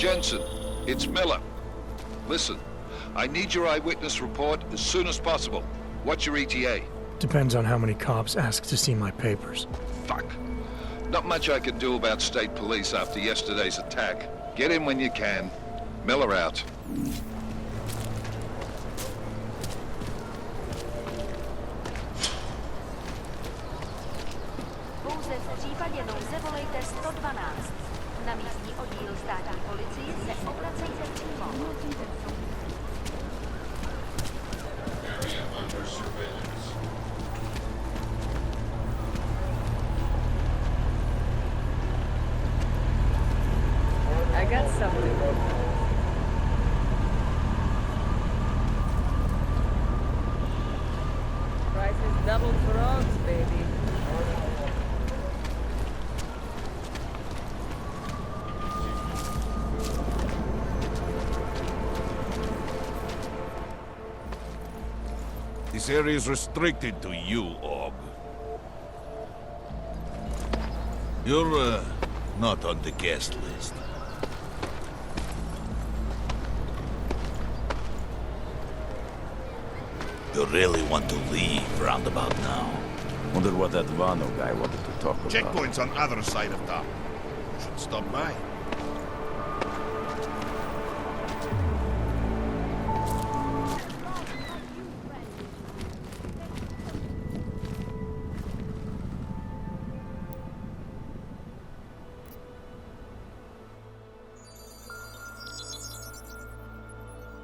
Jensen, it's Miller. Listen, I need your eyewitness report as soon as possible. What's your ETA? Depends on how many cops ask to see my papers. Fuck. Not much I can do about state police after yesterday's attack. Get in when you can. Miller out. Pouze v případě nouze volejte 112. Na místní oddíl státní policie se obracejte přímo. I got something. Price is doubled for Ogs, baby. This area is restricted to you, Og. You're, not on the guest list. You really want to leave roundabout now? Wonder what that Vano guy wanted to talk about. Checkpoint's on other side of town. Should stop by.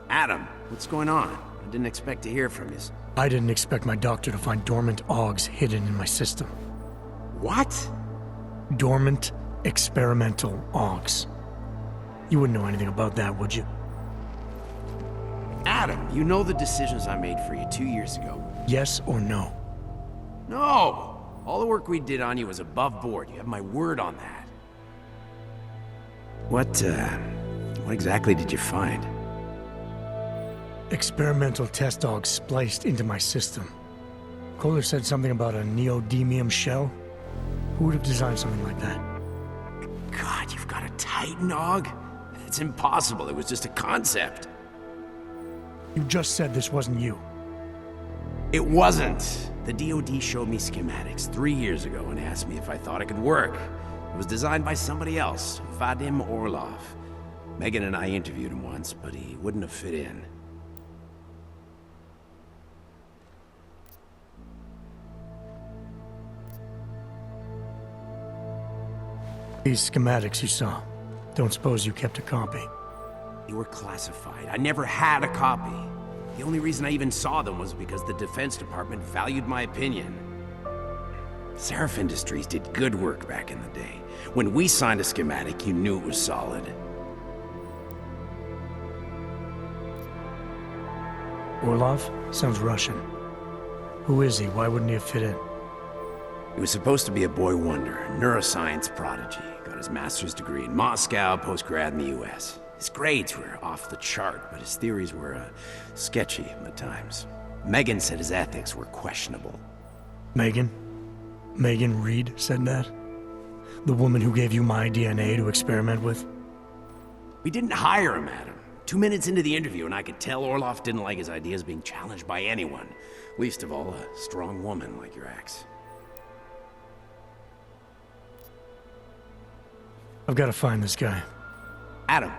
Adam, what's going on? I didn't expect to hear from you. I didn't expect my doctor to find dormant Augs hidden in my system. What? Dormant, experimental Augs. You wouldn't know anything about that, would you? Adam, you know the decisions I made for you 2 years ago. Yes or no? No! All the work we did on you was above board. You have my word on that. What exactly did you find? Experimental test dogs spliced into my system. Kohler said something about a neodymium shell. Who would have designed something like that? God, you've got a Titan dog? It's impossible. It was just a concept. You just said this wasn't you. It wasn't. The DoD showed me schematics 3 years ago and asked me if I thought it could work. It was designed by somebody else, Vadim Orlov. Megan and I interviewed him once, but he wouldn't have fit in. These schematics you saw, don't suppose you kept a copy? They were classified. I never had a copy. The only reason I even saw them was because the Defense Department valued my opinion. Seraph Industries did good work back in the day. When we signed a schematic, you knew it was solid. Orlov? Sounds Russian. Who is he? Why wouldn't he have fit in? He was supposed to be a boy wonder, a neuroscience prodigy. Got his master's degree in Moscow, post-grad in the US. His grades were off the chart, but his theories were sketchy at times. Megan said his ethics were questionable. Megan? Megan Reed said that? The woman who gave you my DNA to experiment with? We didn't hire him, Adam. 2 minutes into the interview, and I could tell Orlov didn't like his ideas being challenged by anyone. Least of all, a strong woman like your ex. I've got to find this guy. Adam,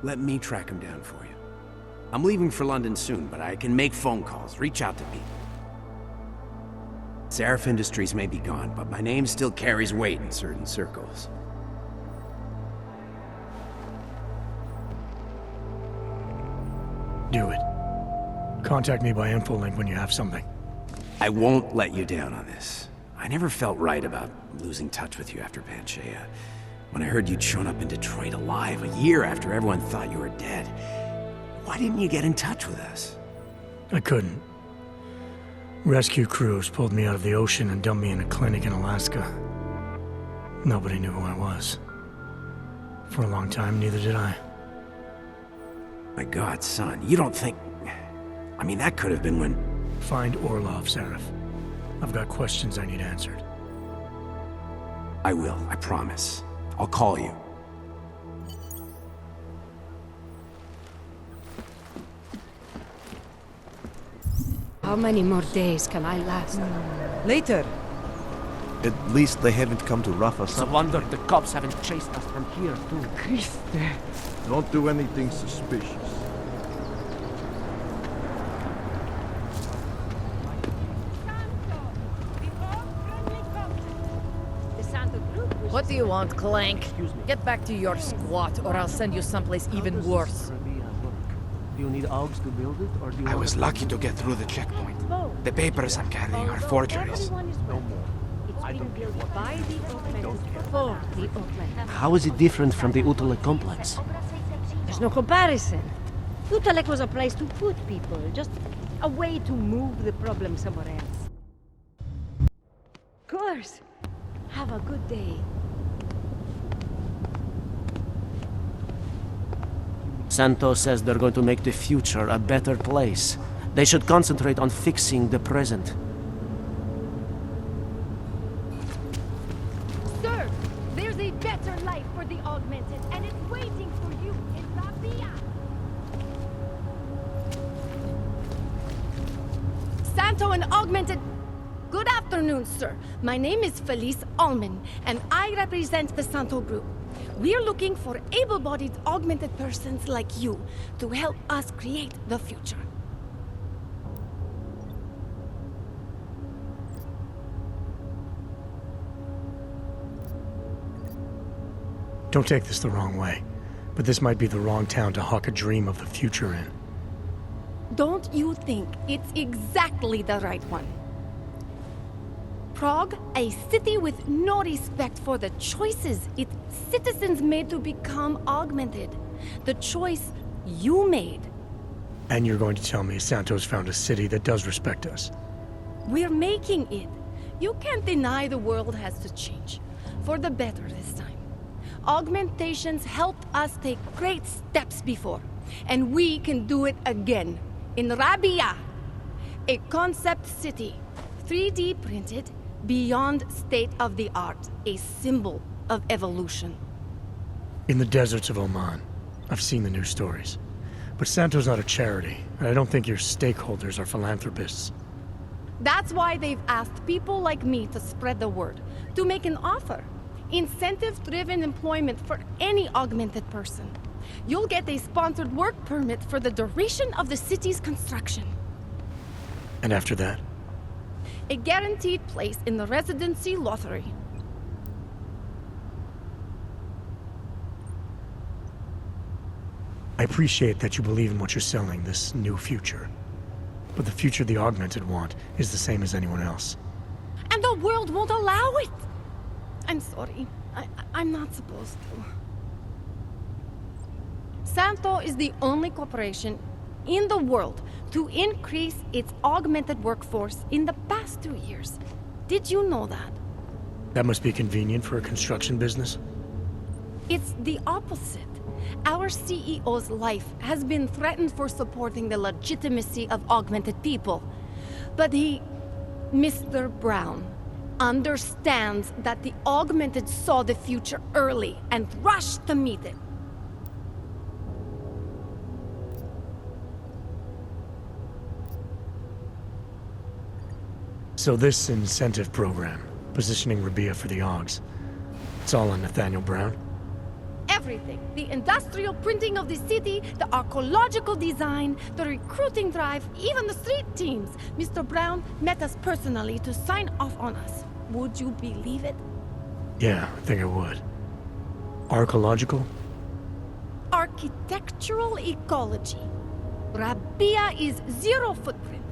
let me track him down for you. I'm leaving for London soon, but I can make phone calls, reach out to people. Seraph Industries may be gone, but my name still carries weight in certain circles. Do it. Contact me by infolink when you have something. I won't let you down on this. I never felt right about losing touch with you after Panchea. When I heard you'd shown up in Detroit alive a year after everyone thought you were dead, why didn't you get in touch with us? I couldn't. Rescue crews pulled me out of the ocean and dumped me in a clinic in Alaska. Nobody knew who I was. For a long time, neither did I. My God, son, you don't think... I mean, that could have been when... Find Orlov, Seraph. I've got questions I need answered. I will, I promise. I'll call you. How many more days can I last? Later. At least they haven't come to rough us It's a up. wonder the cops haven't chased us from here, too. Christ. Don't do anything suspicious. What do you want, Clank? Get back to your squat, or I'll send you someplace even worse. Do you need Augs to build it, or do you... I was lucky to get through the checkpoint. The papers I'm carrying are forgeries. No more. I don't care what... By the augmented for the augmented. How is it different from the Utale complex? There's no comparison. Utalek was a place to put people, just a way to move the problem somewhere else. Of course. Have a good day. Santos says they're going to make the future a better place. They should concentrate on fixing the present. Sir, there's a better life for the augmented, and it's waiting for you in Rabia. Santo and augmented. Good afternoon, sir. My name is Felice Allman, and I represent the Santo Group. We're looking for able-bodied augmented persons like you to help us create the future. Don't take this the wrong way, but this might be the wrong town to hawk a dream of the future in. Don't you think it's exactly the right one? Prague, a city with no respect for the choices its citizens made to become augmented. The choice you made. And you're going to tell me Santos found a city that does respect us? We're making it. You can't deny the world has to change. For the better this time. Augmentations helped us take great steps before. And we can do it again. In Rabia. A concept city. 3D printed. Beyond state-of-the-art, a symbol of evolution. In the deserts of Oman. I've seen the news stories. But Santo's not a charity, and I don't think your stakeholders are philanthropists. That's why they've asked people like me to spread the word, to make an offer. Incentive-driven employment for any augmented person. You'll get a sponsored work permit for the duration of the city's construction. And after that? A guaranteed place in the residency lottery. I appreciate that you believe in what you're selling, this new future. But the future the augmented want is the same as anyone else. And the world won't allow it! I'm sorry. I'm not supposed to. Santo is the only corporation in the world to increase its augmented workforce in the past 2 years. Did you know that? That must be convenient for a construction business. It's the opposite. Our CEO's life has been threatened for supporting the legitimacy of augmented people. But he, Mr. Brown, understands that the augmented saw the future early and rushed to meet it. So this incentive program, positioning Rabia for the Augs, it's all on Nathaniel Brown? Everything. The industrial printing of the city, the archaeological design, the recruiting drive, even the street teams. Mr. Brown met us personally to sign off on us. Would you believe it? Yeah, I think I would. Archaeological? Architectural ecology. Rabia is zero footprint,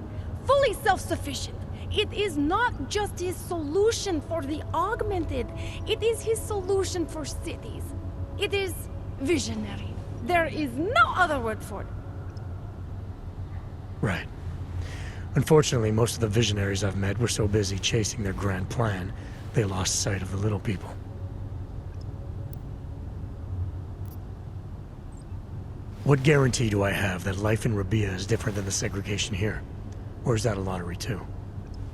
fully self-sufficient. It is not just his solution for the augmented. It is his solution for cities. It is visionary. There is no other word for it. Right. Unfortunately, most of the visionaries I've met were so busy chasing their grand plan, they lost sight of the little people. What guarantee do I have that life in Rabia is different than the segregation here? Or is that a lottery too?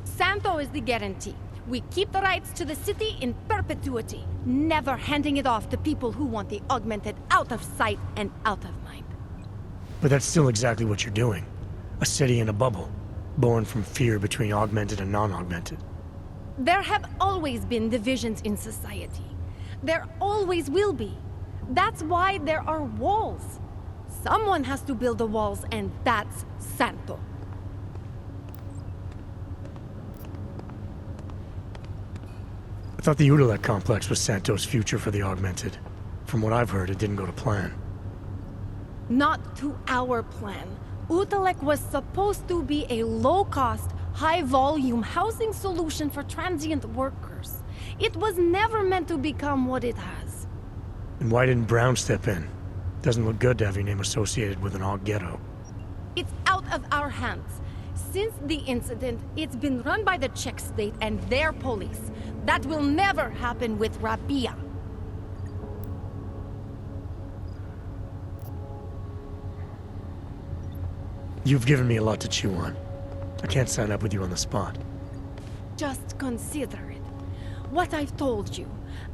Santo is the guarantee. We keep the rights to the city in perpetuity, never handing it off to people who want the augmented out of sight and out of mind. But that's still exactly what you're doing. A city in a bubble. born from fear between augmented and non-augmented. There have always been divisions in society. There always will be. That's why there are walls. Someone has to build the walls, and that's Santo. I thought the Udalek complex was Santo's future for the augmented. From what I've heard, it didn't go to plan. Not to our plan. Udalek was supposed to be a low-cost, high-volume housing solution for transient workers. It was never meant to become what it has. And why didn't Brown step in? Doesn't look good to have your name associated with an Aug ghetto. It's out of our hands. Since the incident, it's been run by the Czech state and their police. That will never happen with Rabia. You've given me a lot to chew on. I can't sign up with you on the spot. Just consider it. What I've told you.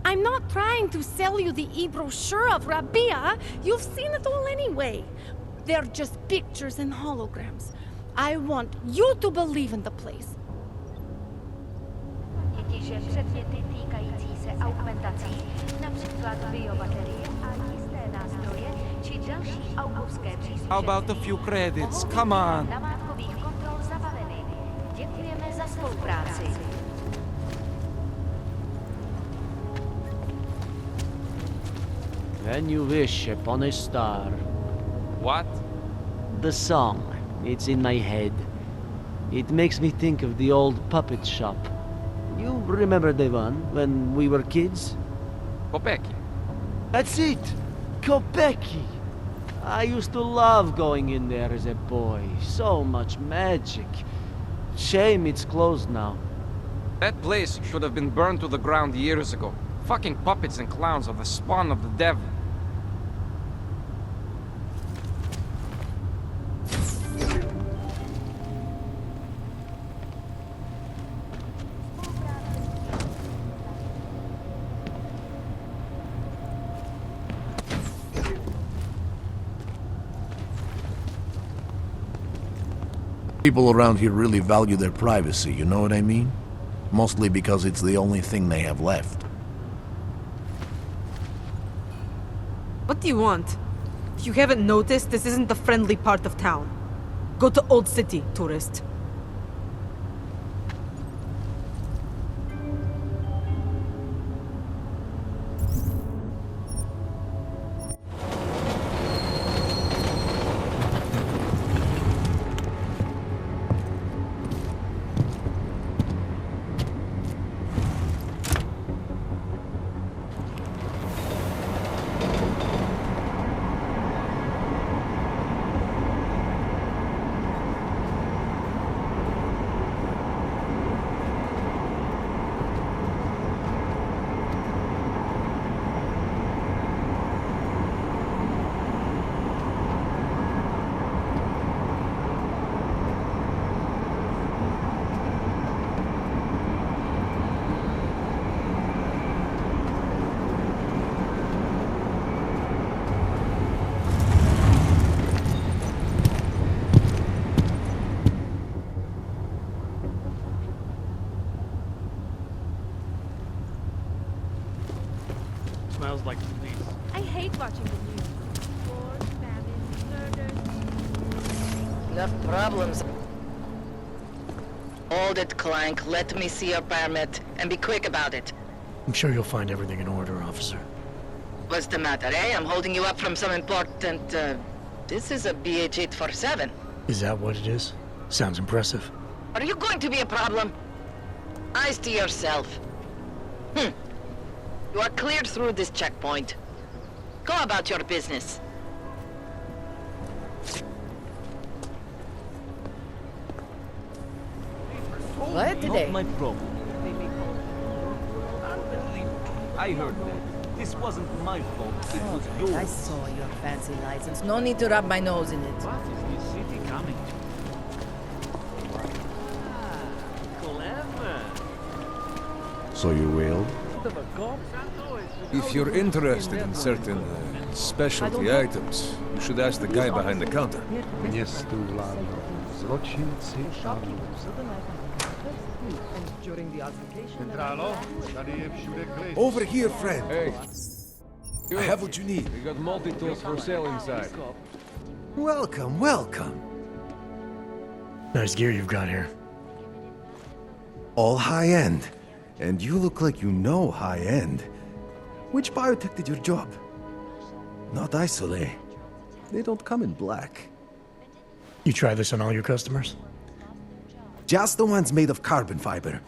I'm not trying to sell you the e-brochure of Rabia. You've seen it all anyway. They're just pictures and holograms. I want you to believe in the place. How about a few credits? Come on. When you wish upon a star. What? The song. It's in my head. It makes me think of the old puppet shop. You remember the one when we were kids? Kopeki. That's it! Kopeki! I used to love going in there as a boy. So much magic. Shame it's closed now. That place should have been burned to the ground years ago. Fucking puppets and clowns are the spawn of the devil. People around here really value their privacy, you know what I mean? Mostly because it's the only thing they have left. What do you want? If you haven't noticed, this isn't the friendly part of town. Go to Old City, tourist. Smells like police. I hate watching the news. Wars, famine, murders. Enough problems. Hold it, Clank. Let me see your permit, and be quick about it. I'm sure you'll find everything in order, officer. What's the matter, eh? I'm holding you up from some important, This is a BH-847. Is that what it is? Sounds impressive. Are you going to be a problem? Eyes to yourself. You are cleared through this checkpoint. Go about your business. What today? Not my problem. I heard that. This wasn't my fault. It was yours. I saw your fancy license. No need to rub my nose in it. What is this city coming to? Clever. So you will? If you're interested in certain specialty items, you should ask the guy behind the counter. Over here, friend. Hey. I have what you need. We got multi-tools for sale inside. Welcome, welcome. Nice gear you've got here. All high-end. And you look like you know high-end. Which biotech did your job? Not Isolate. They don't come in black. You try this on all your customers? Just the ones made of carbon fiber.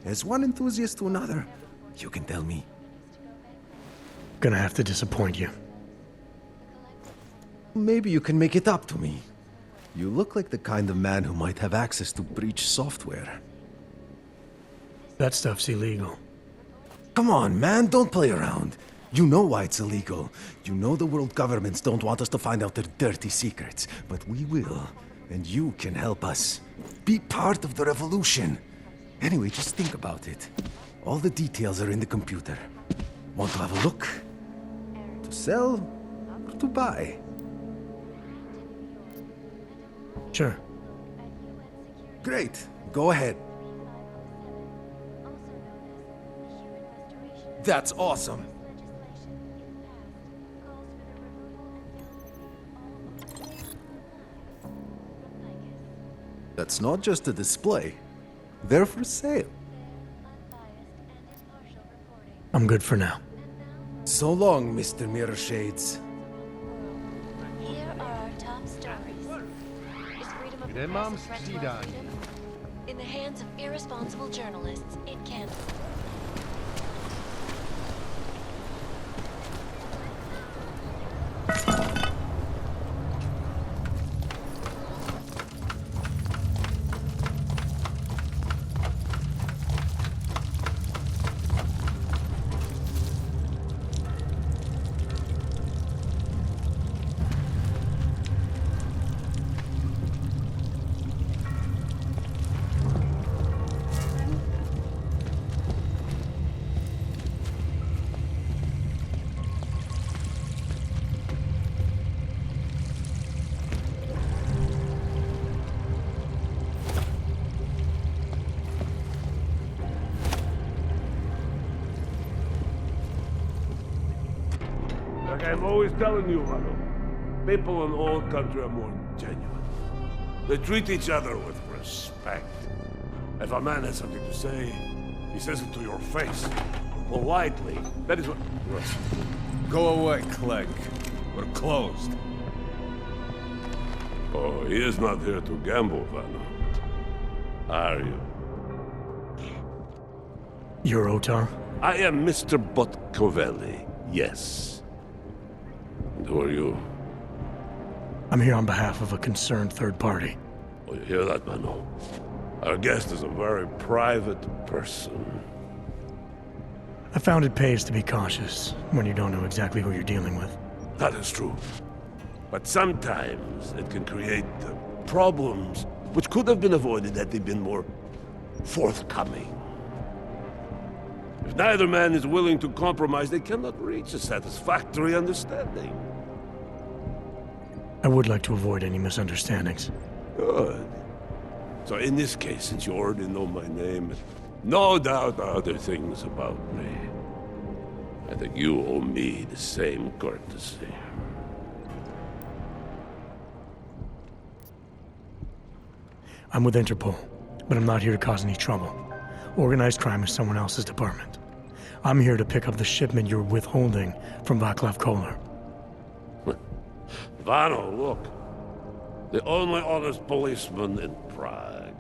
As one enthusiast to another, you can tell me. Gonna have to disappoint you. Maybe you can make it up to me. You look like the kind of man who might have access to breach software. That stuff's illegal. Come on, man, don't play around. You know why it's illegal. You know the world governments don't want us to find out their dirty secrets. But we will. And you can help us. Be part of the revolution. Anyway, just think about it. All the details are in the computer. Want to have a look? To sell or to buy? Sure. Great. Go ahead. That's awesome. That's not just a display. They're for sale. I'm good for now. So long, Mr. Mirror Shades. Here are our top stories. Is freedom of the press a threat to our freedom? In the hands of irresponsible journalists, it can. Like I'm always telling you, Rado, people in old country are more genuine. They treat each other with respect. If a man has something to say, he says it to your face. Politely. That is what... Russ. Go away, Clegg. We're closed. Oh, he is not here to gamble, Vano. Are you? You're Otar? I am Mr. Botkovelli, yes. And who are you? I'm here on behalf of a concerned third party. Oh, you hear that, Vano? Our guest is a very private person. I found it pays to be cautious when you don't know exactly who you're dealing with. That is true. But sometimes it can create problems which could have been avoided had they been more forthcoming. If neither man is willing to compromise, they cannot reach a satisfactory understanding. I would like to avoid any misunderstandings. Good. So in this case, since you already know my name, no doubt other things about me, I think you owe me the same courtesy. I'm with Interpol, but I'm not here to cause any trouble. Organized crime is someone else's department. I'm here to pick up the shipment you're withholding from Václav Koller. Vano, look. The only honest policeman in Prague.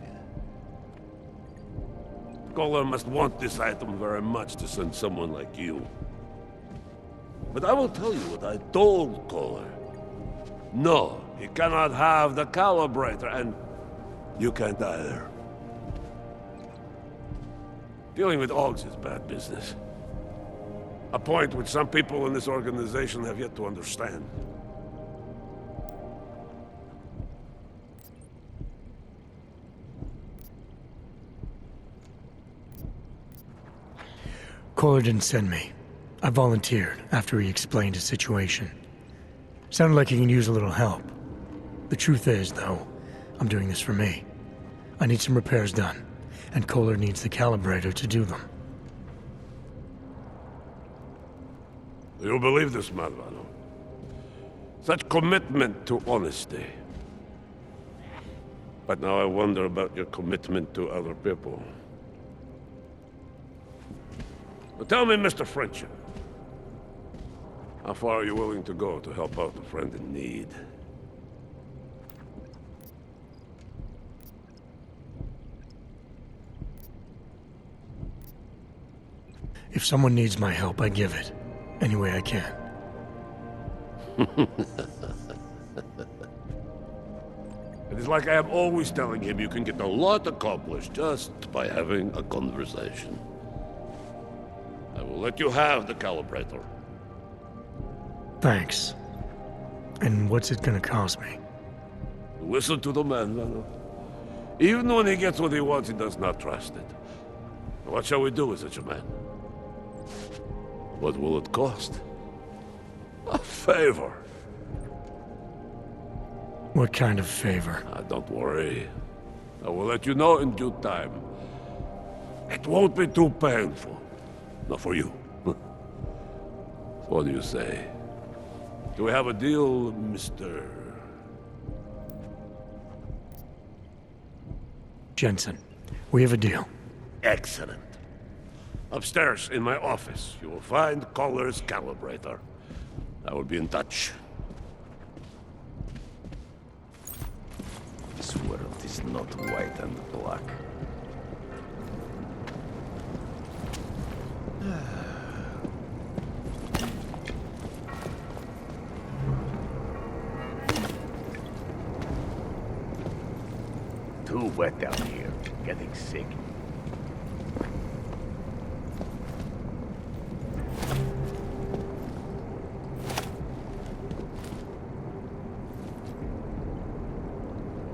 Koller must want this item very much to send someone like you. But I will tell you what I told Koller. No, he cannot have the calibrator, and you can't either. Dealing with Augs is bad business. A point which some people in this organization have yet to understand. Koller didn't send me. I volunteered after he explained his situation. Sounded like he can use a little help. The truth is, though, I'm doing this for me. I need some repairs done, and Kohler needs the calibrator to do them. You believe this man, Vano? Such commitment to honesty. But now I wonder about your commitment to other people. Now tell me, Mr. Friendship, how far are you willing to go to help out a friend in need? If someone needs my help, I give it. Any way I can. It is like I am always telling him you can get a lot accomplished just by having a conversation. I will let you have the calibrator. Thanks. And what's it gonna cost me? Listen to the man, Vano. Even when he gets what he wants, he does not trust it. What shall we do with such a man? What will it cost? A favor. What kind of favor? Don't worry. I will let you know in due time. It won't be too painful. Not for you. What do you say? Do we have a deal, Mr. Jensen, we have a deal. Excellent. Upstairs in my office, you will find Kohler's calibrator. I will be in touch. This world is not white and black. Too wet down here. Getting sick.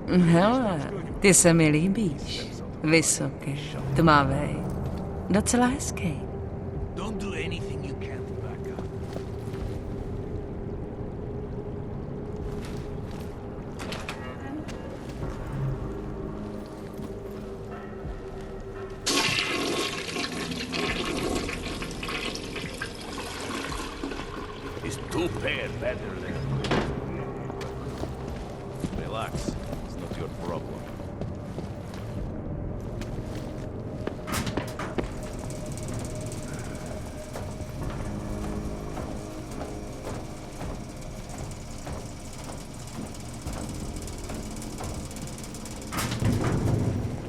Hele, ty se mi líbíš. Vysoký, tmavý, docela hezký. Don't do anything you can't back up. Is two-pair better than... Relax. It's not your problem.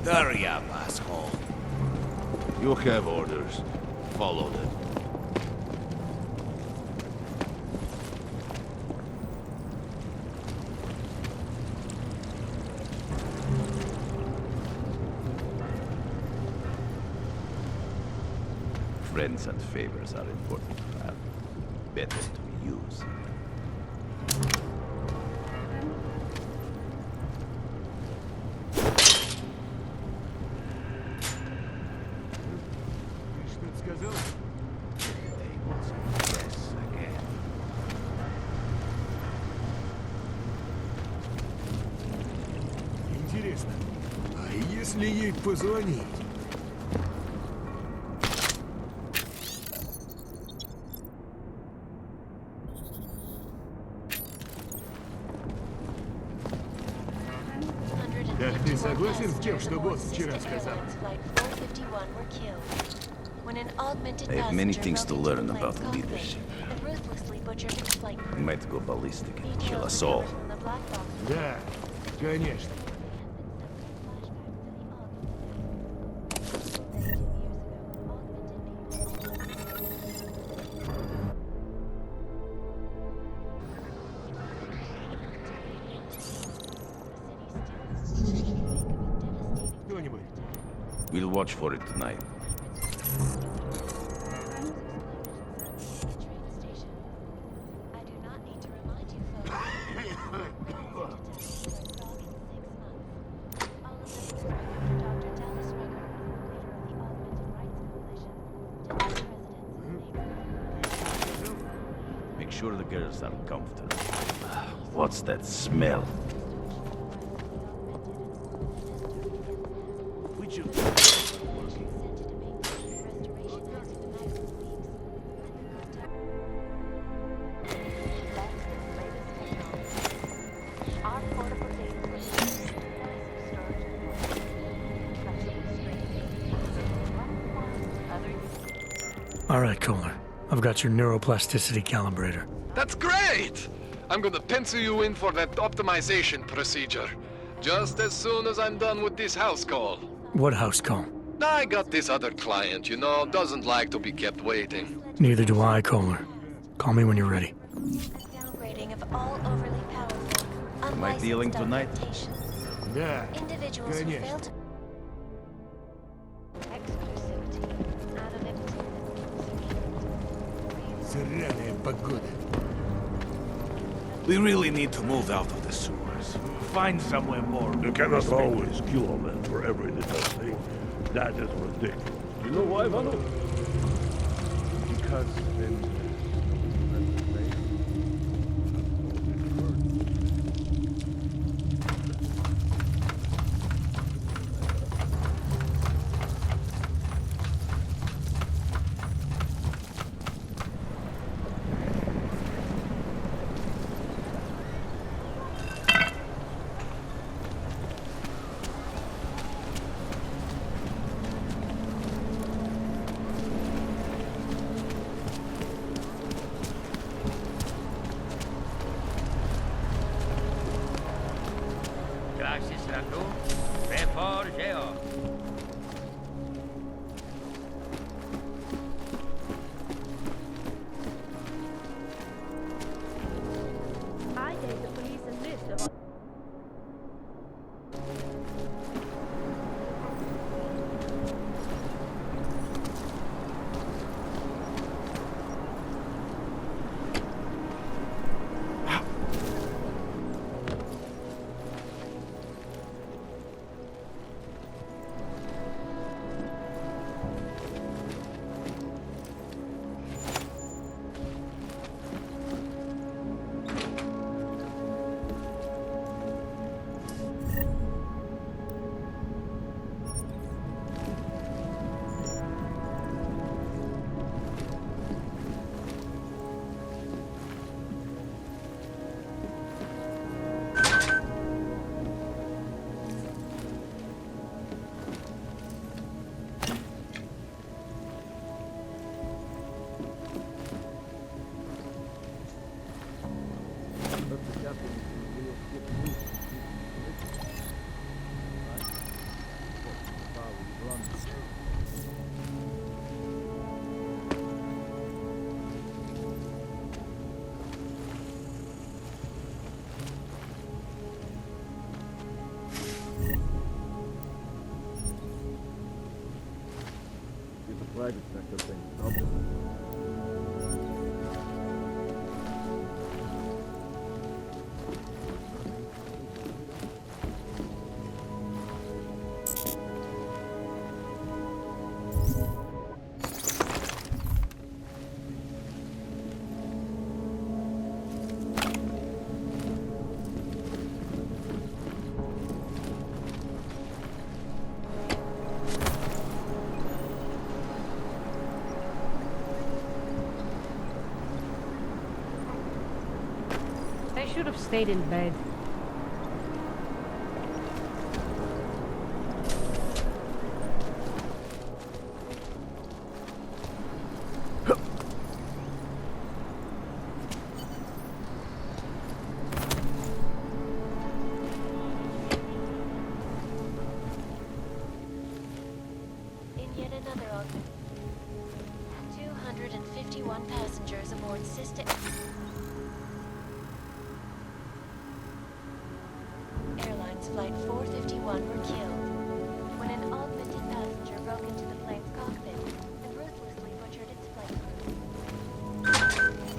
Hurry up, asshole. You have orders. Follow them. Friends and favors are important to have. Better to use. Интересно, а если ей позвонить? Так ты согласен с тем, что босс вчера сказал? I have many things to learn about leadership. We might go ballistic and kill us all. Да, конечно. We'll watch for it tonight. Make sure the girls are comfortable. What's that smell? All right, Kohler. I've got your neuroplasticity calibrator. That's great! I'm gonna pencil you in for that optimization procedure. Just as soon as I'm done with this house call. What house call? I got this other client, you know, doesn't like to be kept waiting. Neither do I, Kohler. Call me when you're ready. Downgrading of all overly powerful, Am I dealing tonight? Да, individuals who конечно. fail to exclusivity anonymity. Сраная погода. We really need to move out of the sewers. Find somewhere more. You cannot always kill a man for every little thing. That is ridiculous. You know why, Vano? Because then... Gracias, Randu. Reforgeo. I gave the police a list of private sector thing. I should have stayed in bed. in yet another augment. 251 passengers aboard Sister Airlines Flight 451 were killed when an augmented passenger broke into the plane's cockpit and ruthlessly butchered its flight crew.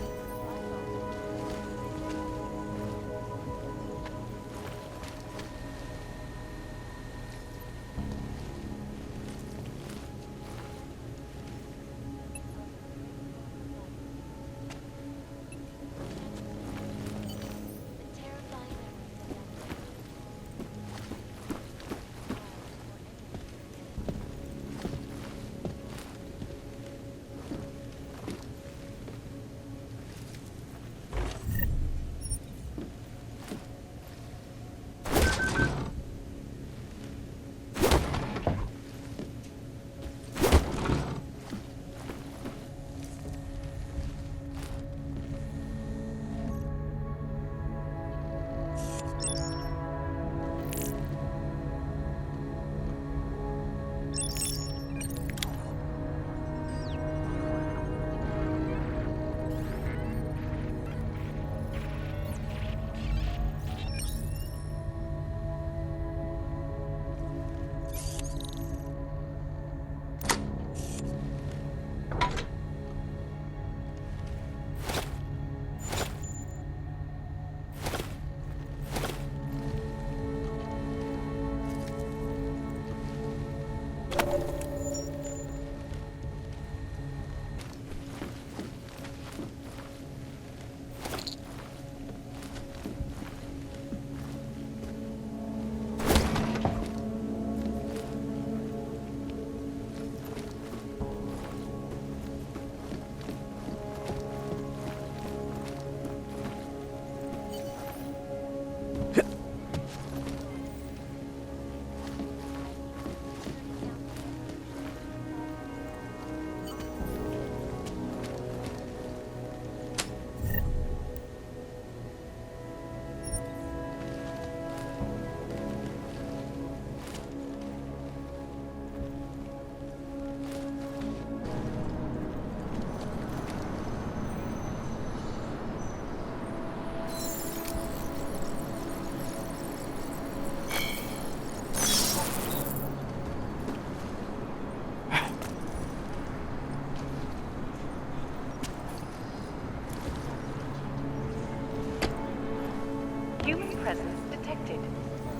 presence detected.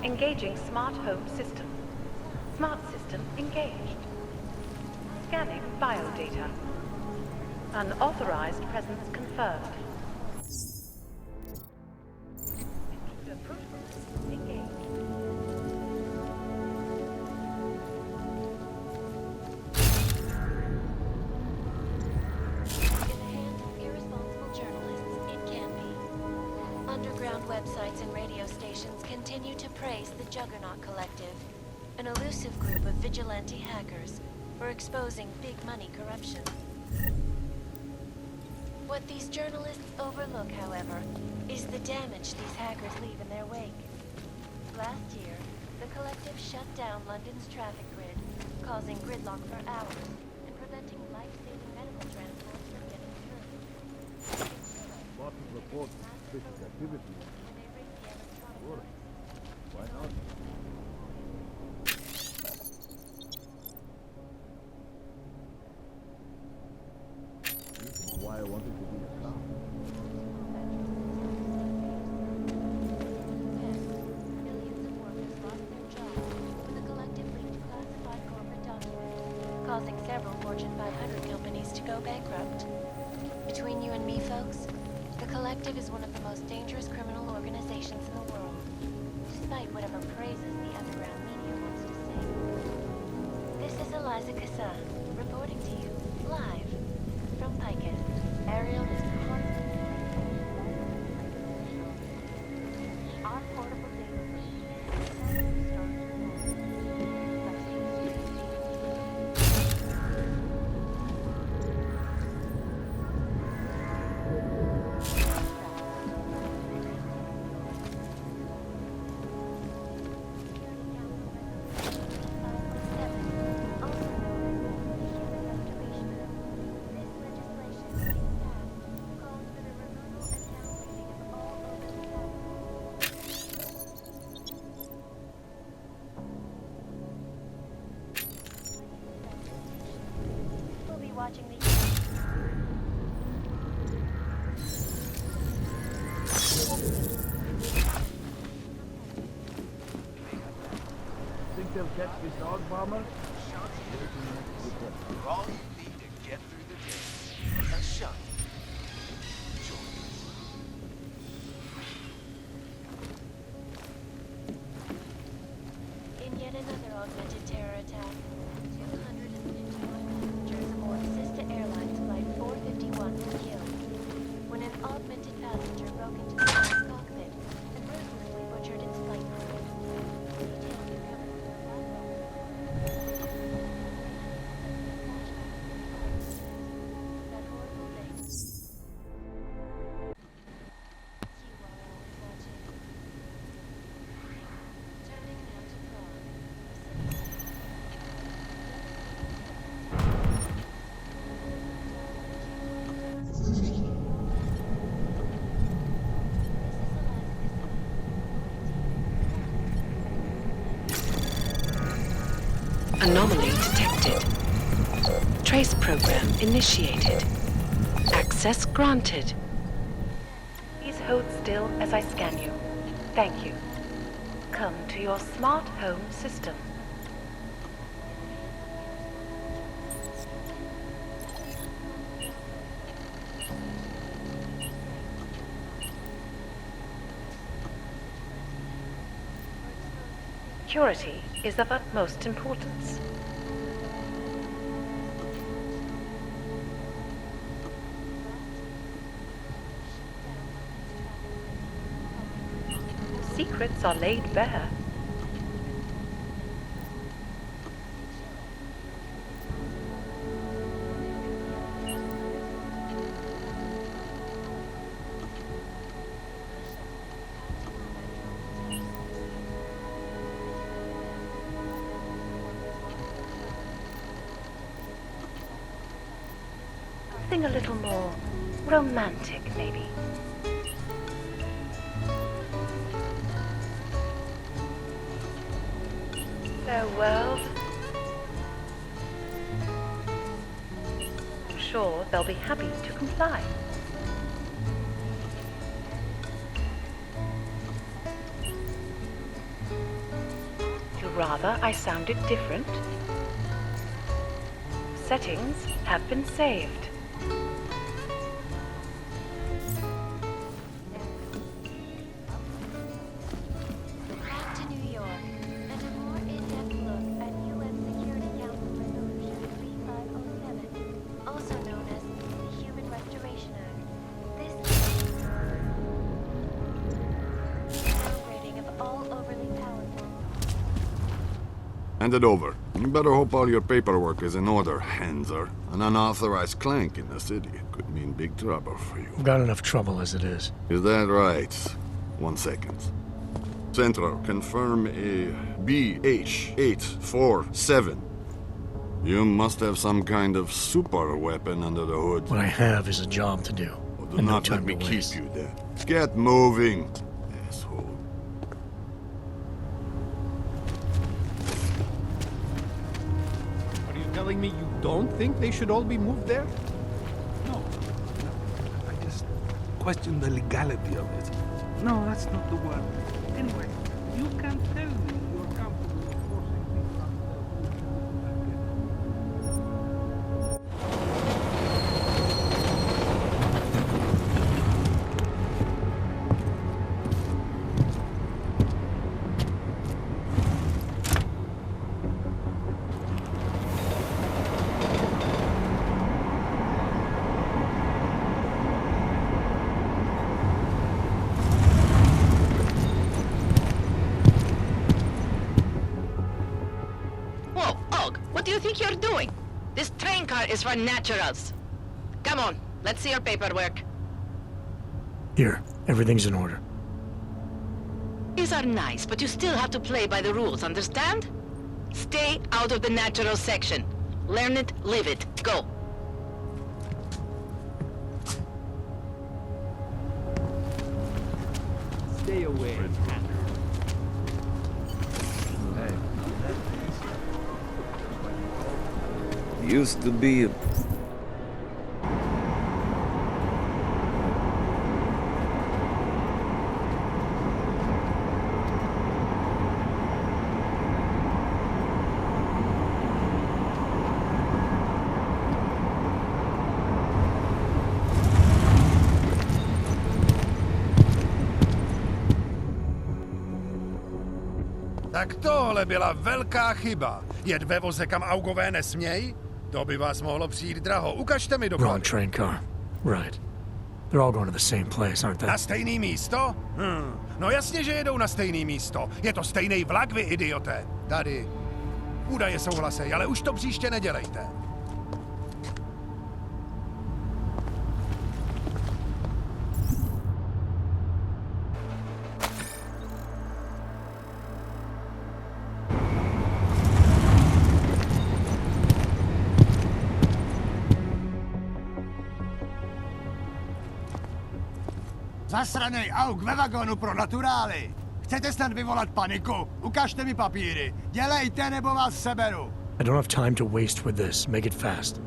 Engaging smart home system. Smart system engaged. Scanning biodata. Unauthorized presence confirmed. Intruder protocol engaged. Underground websites and radio stations continue to praise the Juggernaut Collective, an elusive group of vigilante hackers for exposing big money corruption. What these journalists overlook, however, is the damage these hackers leave in their wake. Last year, the Collective shut down London's traffic grid, causing gridlock for hours and preventing life-saving medical transports from getting through. What report suspicious activity? Sure. Why not? This is why I wanted to be a cop. Millions of workers lost their jobs when the Collective leaked classified corporate documents, causing several Fortune 500 companies to go bankrupt. Between you and me, folks, the Collective is one of the most dangerous criminal organizations in the world, despite whatever praises the underground media wants to say. This is Eliza Cassan, reporting to you, live, from Picus. Ariel is constantly our portable data watching the Think they'll catch this dog bomber? All you need to get through the day. A shot. In yet another augmented terror attack, 251 passengers aboard Sister Airlines Flight 451 were killed when an augmented passenger broke into the plane's cockpit and ruthlessly butchered its flight crew. Details are coming from the platform. That horrible thing. You are always watching. Turning now to Prague. Anomaly detected. Trace program initiated. Access granted. Please hold still as I scan you. Thank you. Come to your smart home system. Security is of utmost importance. Secrets are laid bare. Something a little more romantic, maybe. So, world, I'm sure they'll be happy to comply. rather I sounded different? Settings have been saved. Back to New York, and a more in-depth look at U.S. Security Council Resolution 3507, also known as the Human Restoration Act. This downgrading of all overly powerful. Hand it over. You better hope all your paperwork is in order, Hanser. An unauthorized clank in the city could mean big trouble for you. I've got enough trouble as it is. Is that right? 1 second. Central, confirm a BH-847. You must have some kind of super weapon under the hood. What I have is a job to do. Do and no not let time me to keep waste. you there. Get moving, asshole. Are you telling me you don't think they should all be moved there? No. I just question the legality of it. No, that's not the word. Anyway, you can tell me you're comfortable with forcing people out of Whoa, Og, what do you think you're doing? This train car is for naturals. Come on, let's see your paperwork. Here, everything's in order. These are nice, but you still have to play by the rules, understand? Stay out of the natural section. Learn it, live it. Go. Stay away. Used to be a... Tak tohle byla velká chyba. Jet ve voze, kam augové nesmějí? To by vás mohlo přijít draho. Ukažte mi Wrong doklady. train car. Right. They're all going to the same place, aren't they? Na stejný místo? No jasně, že jedou na stejný místo. Je to stejný vlak, vy idioté. Tady. Údaje souhlasej, ale už to příště nedělejte. Zasranej auk ve vagonu pro naturály! Chcete snad vyvolat paniku? Ukažte mi papíry. Dělejte, nebo vás seberu. I don't have time to waste with this. Make it fast.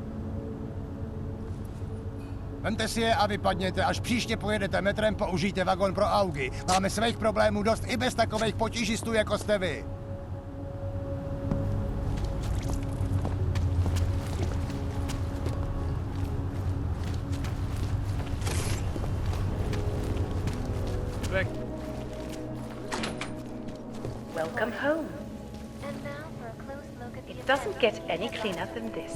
Vemte si je a vypadněte. Až příště pojedete metrem, použijte vagon pro augy. Máme svých problémů dost i bez takových potížistů, jako jste vy. Welcome home. It doesn't get any cleaner than this.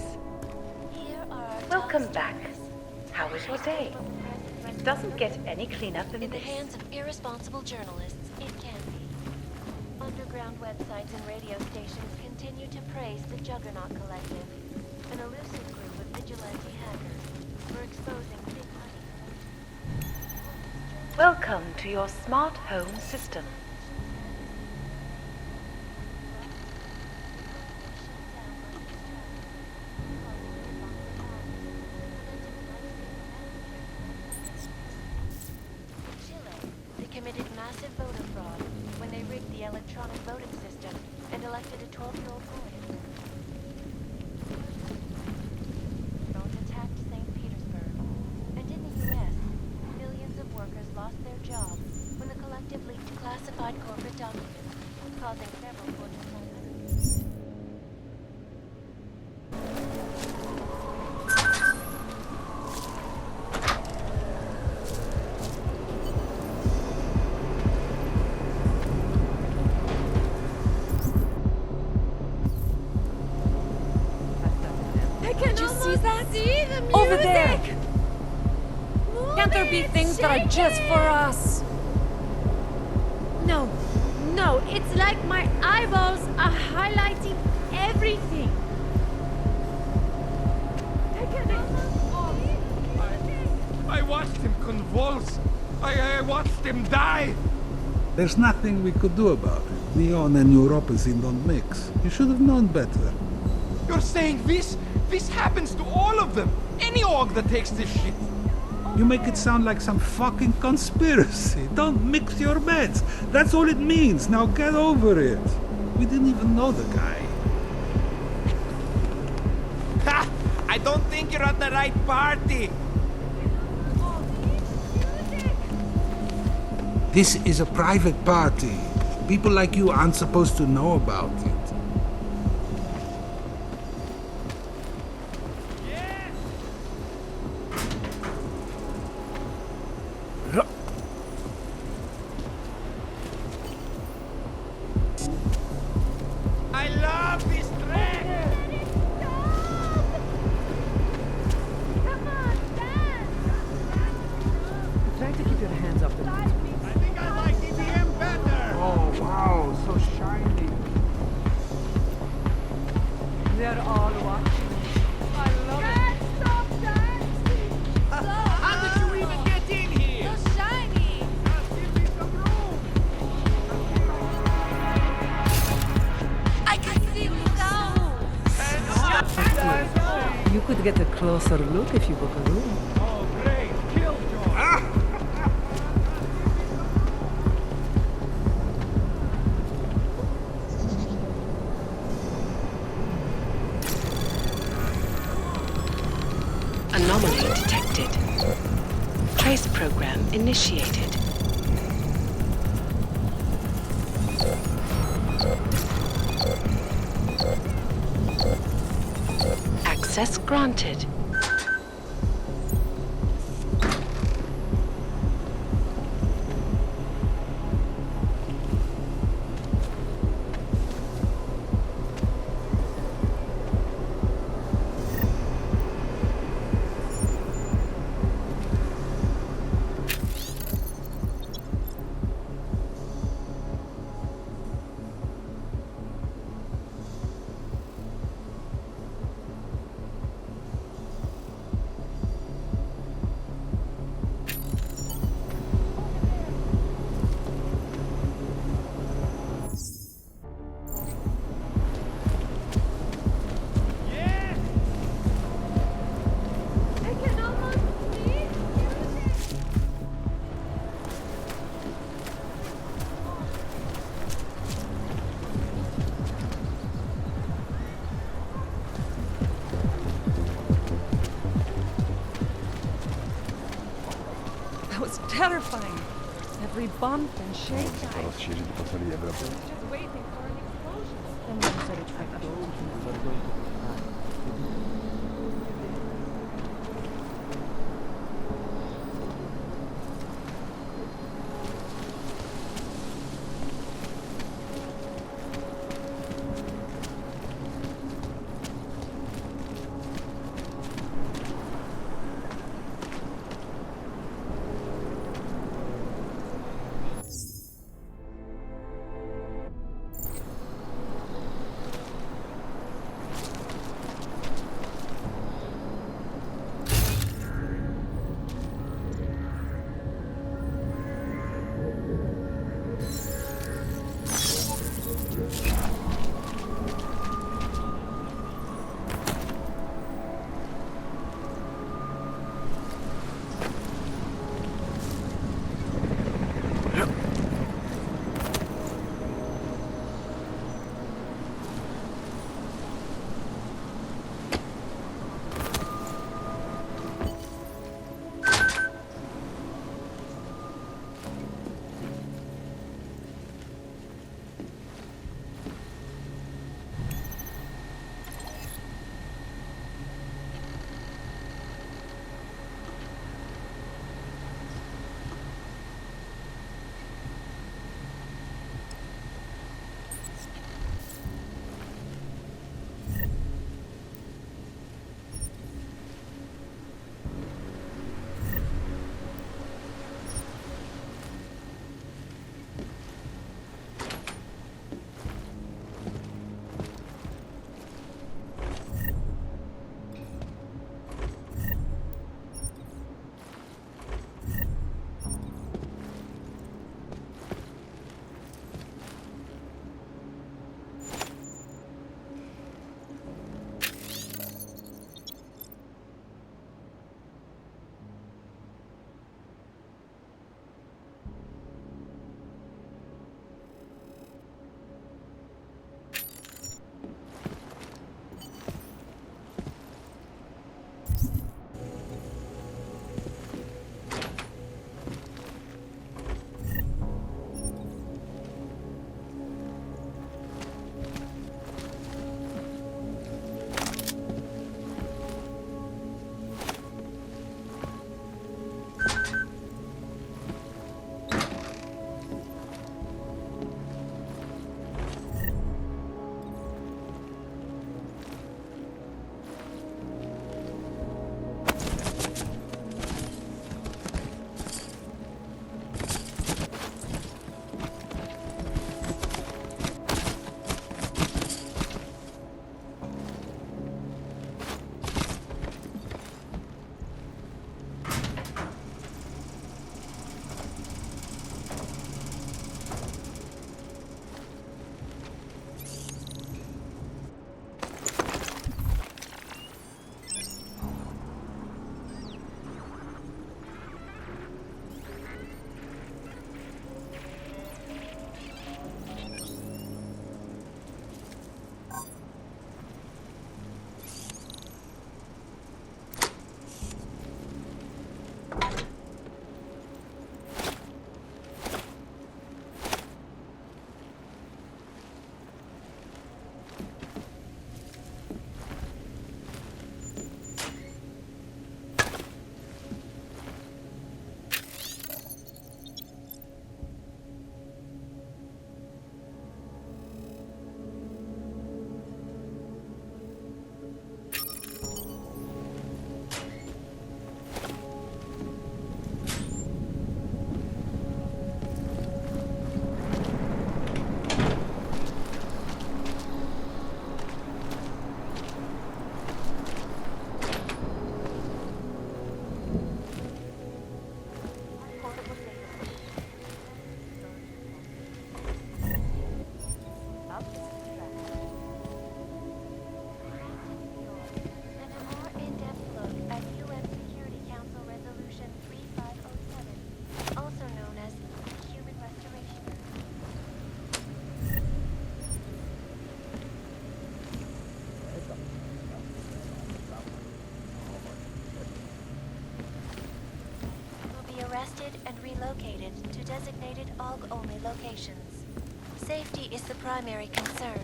Welcome back. How was your day? It doesn't get any cleaner than In the this. hands of irresponsible journalists, it can be. Underground websites and radio stations continue to praise the Juggernaut Collective, an elusive group of vigilante hackers for exposing big money. Welcome to your smart home system. They committed massive voter fraud when they rigged the electronic voting system and elected a 12-year-old boy. Drones attacked St. Petersburg. And in the U.S., millions of workers lost their jobs when the collective leaked classified corporate documents, causing several Fortune 500 Did you see that? Over there! Can't there be things that are just for us? No, no, it's like my eyeballs are highlighting everything. I watched him convulse. I watched him die. There's nothing we could do about it. Neon and neuropathy don't mix. You should have known better. You're saying this? This happens to all of them. Any org that takes this shit. You make it sound like some fucking conspiracy. Don't mix your meds. That's all it means. Now get over it. We didn't even know the guy. Ha! I don't think you're at the right party. This is a private party. People like you aren't supposed to know about it. I love this track! Try to keep your hands off the music. I think I like EDM better! Oh, wow, so shiny. They're all watching. I love it. Stop dancing! How did you even get in here? So shiny! Give me some room! I can see you now! You could get a closer look if you book a room. Oh, great! Killjoy! Anomaly detected. Trace program initiated. Access granted. I can almost see music! That was terrifying. Every bump and shake. Just waiting for an explosion. Then we said it's like escorted and relocated to designated AUG-only locations. Safety is the primary concern,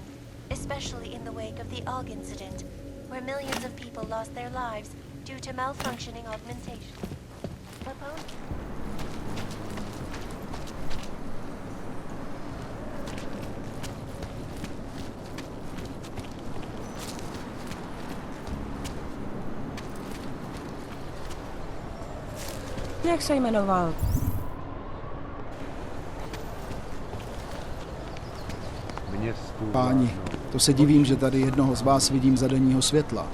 especially in the wake of the AUG incident, where millions of people lost their lives due to malfunctioning augmentation. Jak se jmenoval? Páni, to se divím, že tady jednoho z vás vidím za denního světla.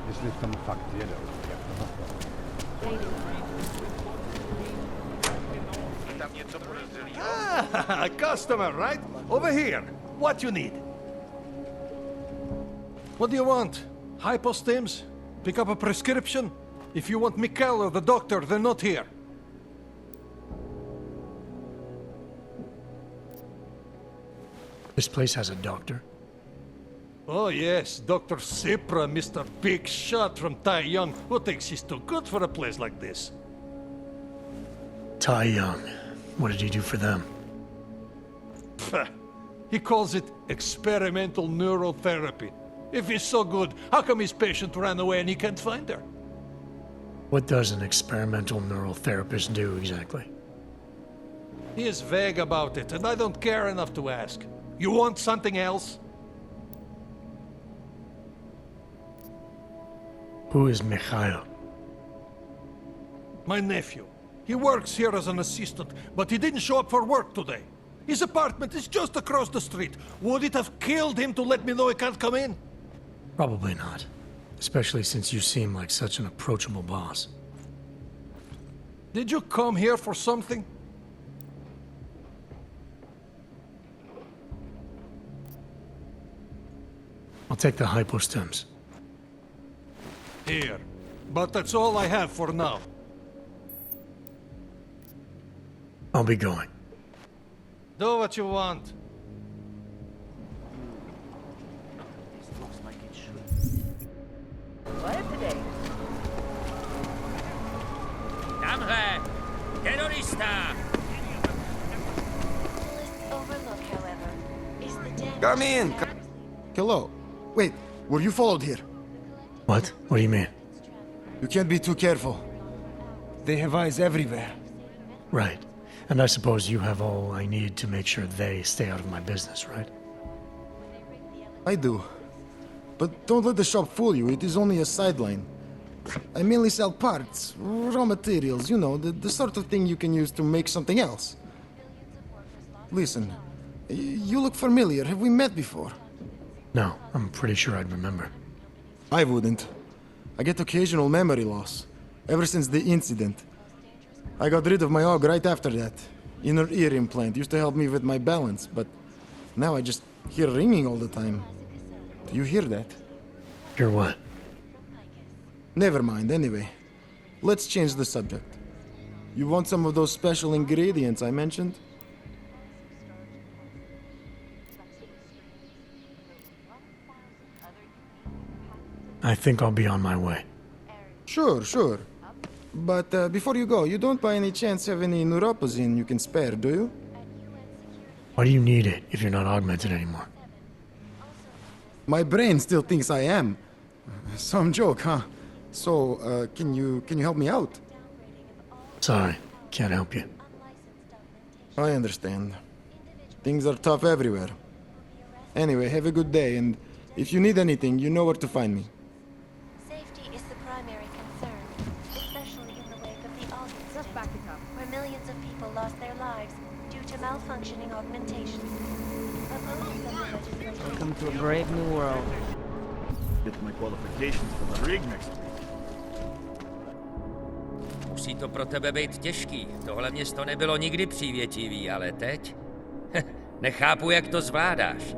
Jestli v tom fakt jedou, jak to Ah, customer, right? Over here. What you need? What do you want? Hypostims? Pick up a prescription? If you want Mikkel or the doctor, they're not here. This place has a doctor? Oh yes, Dr. Sipra, Mr. Big Shot from Tai Young, who thinks he's too good for a place like this. Tai Young. What did he do for them? He calls it experimental neurotherapy. If he's so good, how come his patient ran away and he can't find her? What does an experimental neural therapist do exactly? He is vague about it, and I don't care enough to ask. You want something else? Who is Mikhail? My nephew. He works here as an assistant, but he didn't show up for work today. His apartment is just across the street. Would it have killed him to let me know he can't come in? Probably not. Especially since you seem like such an approachable boss. Did you come here for something? I'll take the hypostims. Here. But that's all I have for now. I'll be going. Do what you want. Looks like it should. What today? Tamhle! Terorista! Overlook, however, is the damage. Come in! Hello. Wait, were you followed here? What? What do you mean? You can't be too careful. They have eyes everywhere. Right. And I suppose you have all I need to make sure they stay out of my business, right? I do. But don't let the shop fool you, it is only a sideline. I mainly sell parts, raw materials, you know, the sort of thing you can use to make something else. Listen, you look familiar. Have we met before? No, I'm pretty sure I'd remember. I wouldn't. I get occasional memory loss, ever since the incident. I got rid of my AUG right after that. Inner ear implant used to help me with my balance, but now I just hear ringing all the time. Do you hear that? Hear what? Never mind, anyway. Let's change the subject. You want some of those special ingredients I mentioned? I think I'll be on my way. Sure. But before you go, you don't by any chance have any neuropozine you can spare, do you? Why do you need it if you're not augmented anymore? My brain still thinks I am. Some joke, huh? So, can you help me out? Sorry, can't help you. I understand. Things are tough everywhere. Anyway, have a good day, and if you need anything, you know where to find me. Safety is the primary concern, especially in the wake of the AUG incident, where millions of people lost their lives due to malfunctioning augmentation. Welcome to a brave new world. Get my qualifications for the rig next week. Musí to pro tebe být těžký. Tohle město nebylo nikdy přívětivý, ale teď? Nechápu, jak to zvládáš.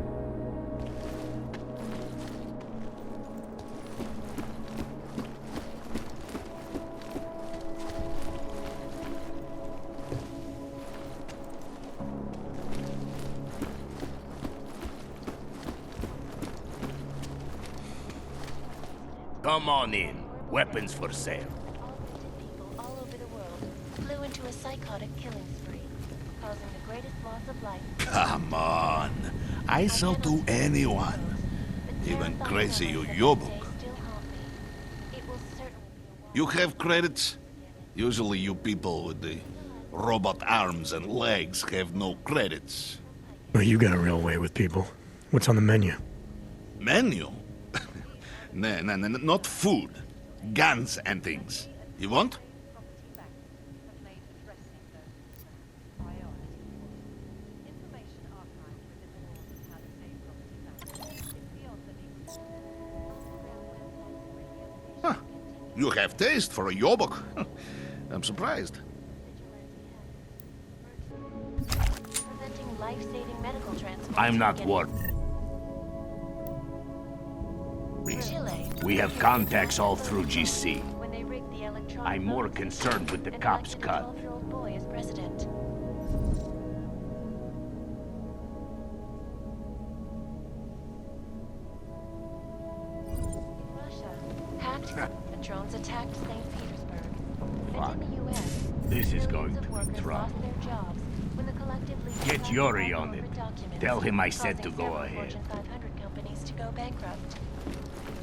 Come on in. Weapons for sale. All over the world flew into a psychotic killing spree, causing the greatest loss of life. Come on. I sell to anyone. Even crazy Yobuk. You have credits? Usually you people with the robot arms and legs have no credits. Well, you got a real way with people. What's on the menu? Menu? No, not food. Guns and things. You want? Huh. You have taste for a Yobok. I'm surprised. Preventing life-saving medical transport. I'm not worried. We have contacts all through GC. I'm more concerned with the cops' cut. Boy is president. In Russia, hacked drones attacked St. Petersburg. And in the U.S., This is going to workers be trouble. lost their jobs when the collective league Get Yuri on it. Tell him I said to go ahead. Fortune 500 companies to go bankrupt.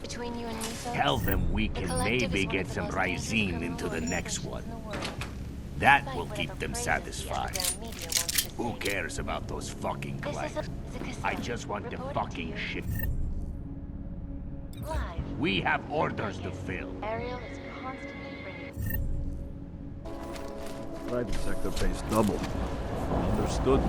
Between you and me, folks, Tell them we the can collective maybe is one get of the some most dangerous Rysine criminal into the next organizations one. in the world. That Despite will whatever keep them praises the satisfied. underground media wants to Who say. cares about those fucking This is clients? a I just want the reporting fucking to you shit. live. We have orders to fill. Ariel is constantly bringing. Private sector pays double. Understood.